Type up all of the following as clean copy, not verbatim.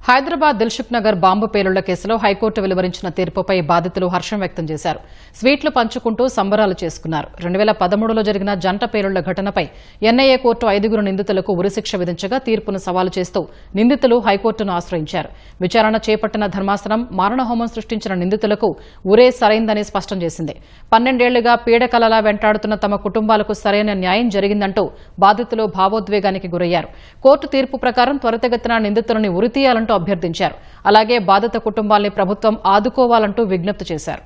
Hyderabad Dilsukh Nagar bomb పేలుళ్ల కేసులో high court వెలువరించిన తీర్పుపై బాధితులు హర్షం వ్యక్తం చేశారు. స్వీట్లు పంచుకుంటూ సంబరాలు చేసుకున్నారు. 2013లో జరిగిన జంట పేలుళ్ల ఘటనపై ఎన్ఐఏ కోర్టు 5 నిందితులకు ఉరిశిక్ష విధించగా తీర్పును సవాలు చేస్తూ నిందితులు హైకోర్టును ఆశ్రయించారు. విచారణ చేపట్టిన ధర్మాసనం మారణహోమం సృష్టించిన నిందితులకు ఉరే సరైందని స్పష్టం చేసింది. 12 ఏళ్లుగా పీడకలలా వెంటాడుతున్న తమ కుటుంబాలకు సరైన న్యాయం జరిగిందంటూ బాధితులు భావోద్వేగానికి గురయ్యారు. కోర్టు తీర్పు ప్రకారం త్వరితగతిన నిందితులని ఉరితీయాలంటూ అభ్యర్థించారు. అలాగే బాధిత కుటుంబాల్ని ప్రభుత్వం ఆదుకోవాలంటూ విజ్ఞప్తి చేశారు.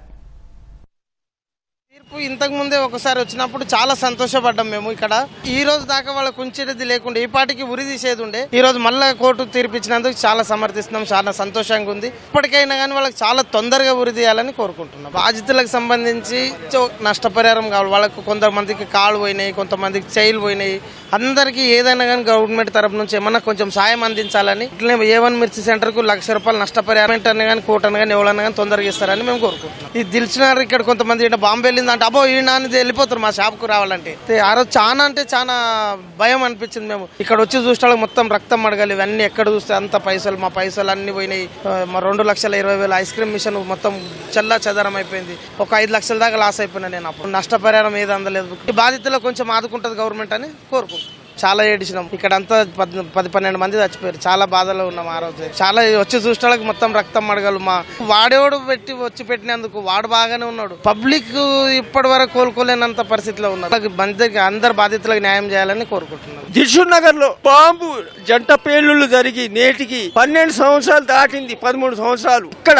తీర్పు ఇంతకు ముందే ఒకసారి వచ్చినప్పుడు చాలా సంతోషపడ్డాం మేము. ఇక్కడ ఈ రోజు దాకా వాళ్ళకు ఉంచేది లేకుండా ఈ పాటికి ఉరి తీసేది ఉండే. ఈ రోజు మళ్ళా కోర్టు తీర్పు ఇచ్చినందుకు చాలా సమర్థిస్తున్నాం, చాలా సంతోషంగా ఉంది. ఇప్పటికైనా కానీ వాళ్ళకి చాలా తొందరగా ఉరి తీయాలని కోరుకుంటున్నాం. బాధితులకు సంబంధించి నష్టపరిహారం కావాలి. వాళ్ళకు కొంతమందికి కాళ్ళు పోయినాయి, కొంతమందికి చెయ్యిలు పోయినాయి. అందరికీ ఏదైనా కానీ గవర్నమెంట్ తరఫు నుంచి ఏమన్నా కొంచెం సాయం అందించాలని, ఇట్లనే A1 మిర్చి సెంటర్ కు ₹1,00,000 నష్టపరిహారం అని కానీ కోర్టు అని కానీ ఎవరన్నా కానీ తొందరగా ఇస్తారని మేము కోరుకుంటున్నాం. ఈ దిల్సుఖ్ ఇక్కడ కొంతమంది బాంబు వెళ్ళిందంటే అబ్బో ఈ నాన్నది వెళ్ళిపోతారు మా షాప్ కు రావాలంటే. ఆ రోజు చాలా అంటే చాలా భయం అనిపించింది. మేము ఇక్కడ వచ్చి చూస్తే మొత్తం రక్తం మడగాలి. ఇవన్నీ ఎక్కడ చూస్తే అంత పైసలు, మా పైసలు అన్ని పోయినాయి. మా 2,20,000 ఐస్ క్రీమ్ మిషన్ మొత్తం చల్లా చెదరం అయిపోయింది. ఒక 5 లక్షల దాకా లాస్ అయిపోయినా నేను. అప్పుడు నష్టపరిహారం ఏది అందలేదు. ఈ బాధితులకు కొంచెం ఆదుకుంటది గవర్నమెంట్ అని కోరుకుంటున్నాం. చాలా ఏడిచినాం. ఇక్కడ అంతా 10-12 మంది చచ్చిపోయారు. చాలా బాధలో ఉన్నాం ఆ రోజు. చాలా వచ్చి చూసేవాళ్ళకి మొత్తం రక్తం మడగలు. మా వాడేవాడు వచ్చి పెట్టినందుకు వాడు బాగానే ఉన్నాడు. పబ్లిక్ ఇప్పటి వరకు కోలుకోలేనంత పరిస్థితిలో ఉన్నారు. అందరు బాధితులకు న్యాయం చేయాలని కోరుకుంటున్నాం. దిల్సుఖ్ నగర్ లో బాంబు జంట పేలుళ్లు జరిగి నేటికి 12 సంవత్సరాలు దాటింది. 13 సంవత్సరాలు ఇక్కడ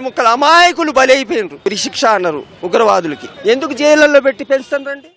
ముక్కలు అమాయకులు బలైపోయినారు. ఉరిశిక్ష అన్నారు ఉగ్రవాదులకి. ఎందుకు జైళ్లలో పెట్టి పెంచుతారండి?